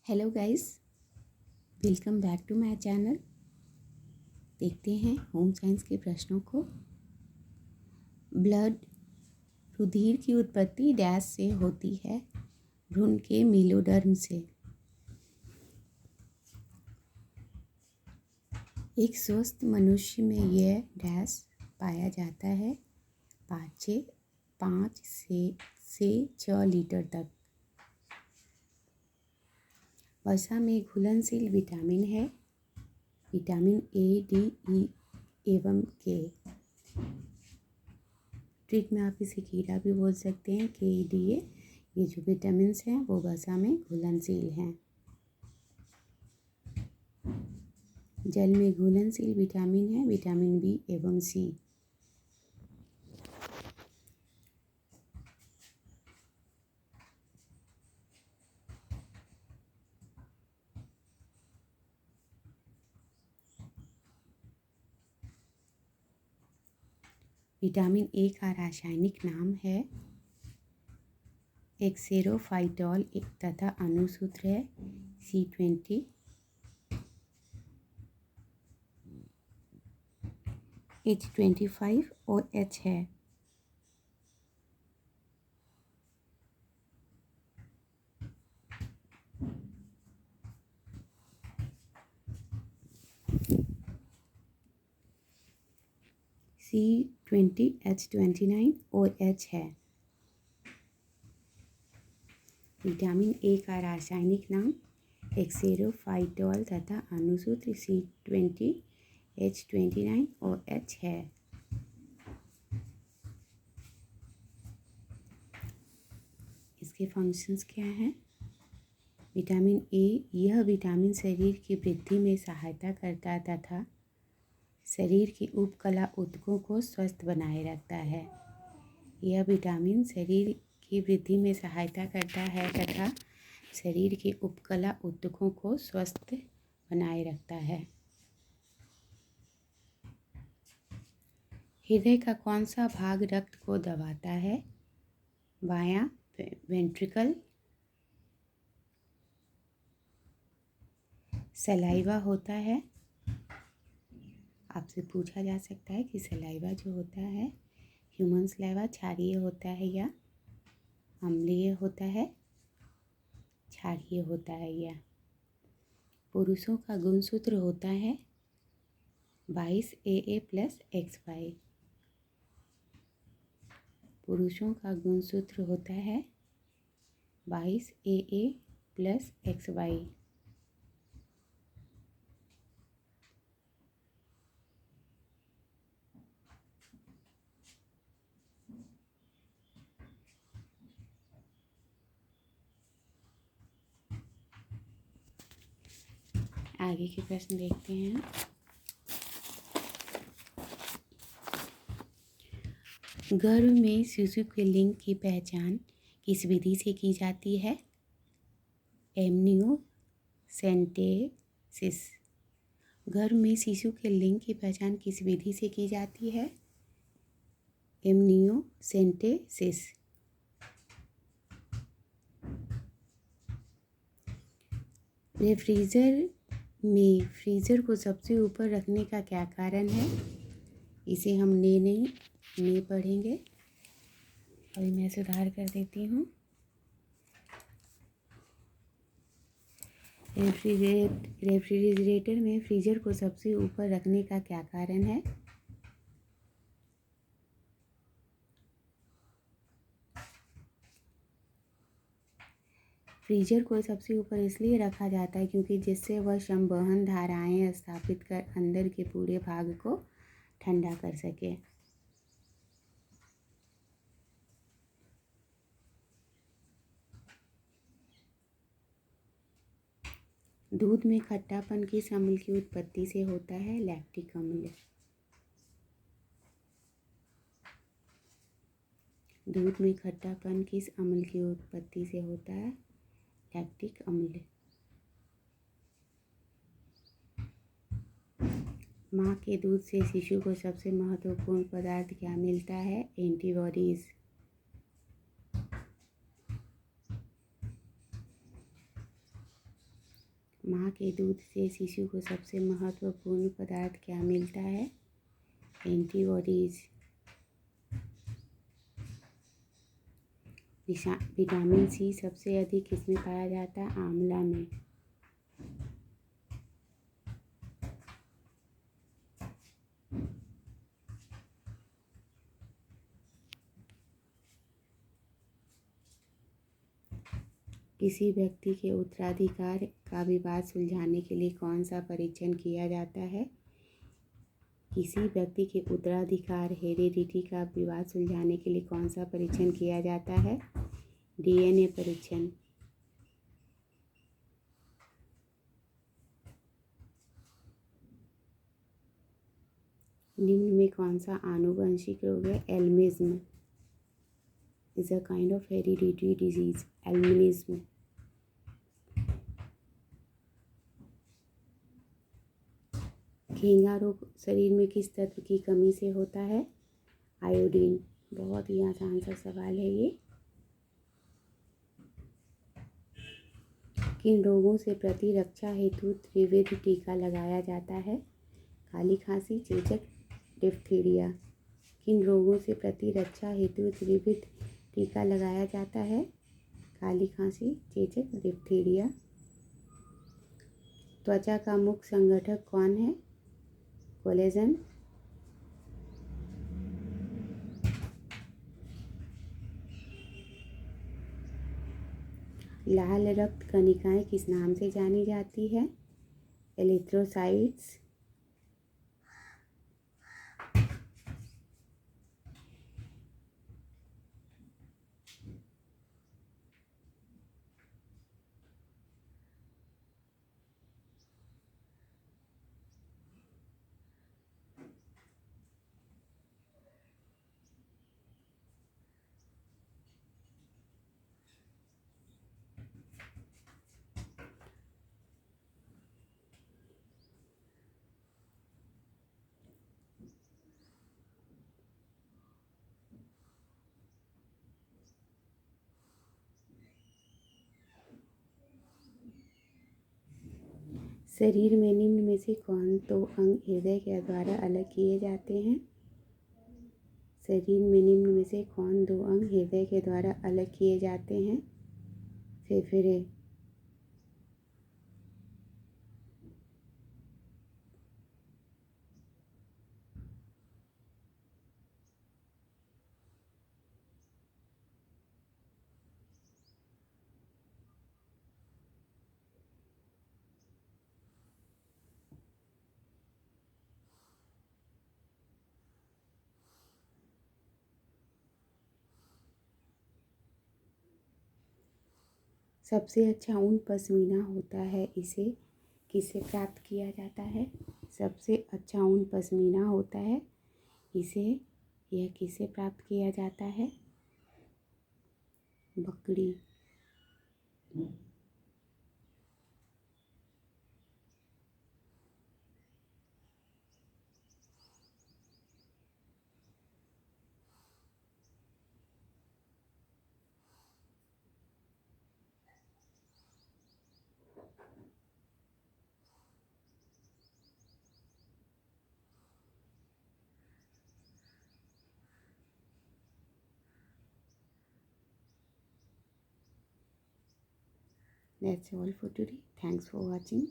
Hello guys, welcome back to my channel. देखते हैं home science के प्रश्नों को। ब्लड रुधिर की उत्पत्ति डैश से होती है? भ्रूण के मीलोडर्म से। एक स्वस्थ मनुष्य में यह डैश पाया जाता है 5 से 6 लीटर तक। वसा में घुलनशील विटामिन है, विटामिन ए, डी, ई एवं के। ट्रिक में आप इसे कीड़ा भी बोल सकते हैं, के, डी, ए। ये जो विटामिन हैं वो वसा में घुलनशील हैं। जल में घुलनशील विटामिन है, विटामिन बी एवं सी। विटामिन ए का रासायनिक नाम है एक्सेरोफाइटोल तथा अणुसूत्र है C20। H25OH है। C20H29OH है। विटामिन ए का रासायनिक नाम एक्सेरोफाइटोल तथा अणुसूत्र C20H29OH है। इसके फंक्शंस क्या हैं? विटामिन ए, यह विटामिन शरीर की वृद्धि में सहायता करता तथा शरीर की उपकला ऊतकों को स्वस्थ बनाए रखता है। यह विटामिन शरीर की वृद्धि में सहायता करता है तथा शरीर के उपकला ऊतकों को स्वस्थ बनाए रखता है। हृदय का कौन सा भाग रक्त को दबाता है? बायां वेंट्रिकल। सलाइवा होता है। आपसे पूछा जा सकता है कि सलाइवा जो होता है, ह्यूमन सलाइवा क्षारीय होता है या अम्लीय होता है? क्षारीय होता है। या पुरुषों का गुणसूत्र होता है 22 AA + XY। पुरुषों का गुणसूत्र होता है 22 AA + XY। आगे के प्रश्न देखते हैं। गर्भ में शिशु के लिंग की पहचान किस विधि से की जाती है? एमनियोसेंटेसिस। गर्भ में शिशु के लिंग की पहचान किस विधि से की जाती है? एमनियोसेंटेसिस। फ्रीजर को सबसे ऊपर रखने का क्या कारण है? इसे हम ने पढ़ेंगे। अभी मैं सुधार कर देती हूँ। रेफ्रिजरेटर में फ्रीजर को सबसे ऊपर रखने का क्या कारण है? फ्रीजर को सबसे ऊपर इसलिए रखा जाता है क्योंकि जिससे वह संवहन धाराएं स्थापित कर अंदर के पूरे भाग को ठंडा कर सके। दूध में खट्टापन किस अम्ल की उत्पत्ति से होता है? लैक्टिक अम्ल। दूध में खट्टापन किस अम्ल की उत्पत्ति से होता है? लैक्टिक अम्ल। माँ के दूध से शिशु को सबसे महत्वपूर्ण पदार्थ क्या मिलता है? एंटीबॉडीज। माँ के दूध से शिशु को सबसे महत्वपूर्ण पदार्थ क्या मिलता है? एंटीबॉडीज। विटामिन सी सबसे अधिक किसमें पाया जाता है? आंवला में। किसी व्यक्ति के उत्तराधिकार का विवाद सुलझाने के लिए कौन सा परीक्षण किया जाता है? किसी व्यक्ति के उत्तराधिकार हेरेडिटी का विवाद सुलझाने के लिए कौन सा परीक्षण किया जाता है? डीएनए परीक्षण। निम्न में कौन सा आनुवंशिक रोग है? Albinism is a kind of hereditary disease. Albinism. घेंघा रोग शरीर में किस तत्व की कमी से होता है? आयोडीन। बहुत ही आसान सा सवाल है ये। किन रोगों से प्रतिरक्षा हेतु त्रिविध टीका लगाया जाता है? काली खांसी, चेचक, डिप्थीरिया। किन रोगों से प्रतिरक्षा हेतु त्रिविध टीका लगाया जाता है? काली खांसी, चेचक, डिप्थीरिया। त्वचा का मुख्य संगठक कौन है? कोलेजन। लाल रक्त कणिकाएं किस नाम से जानी जाती है? एरिथ्रोसाइट्स। शरीर में निम्न में से कौन दो अंग हृदय के द्वारा अलग किए जाते हैं? शरीर में निम्न में से कौन दो अंग हृदय के द्वारा अलग किए जाते हैं? फेफड़े। सबसे अच्छा ऊन पश्मीना होता है, इसे किससे प्राप्त किया जाता है? सबसे अच्छा ऊन पश्मीना होता है, इसे यह किससे प्राप्त किया जाता है? बकरी। That's all for today. Thanks for watching.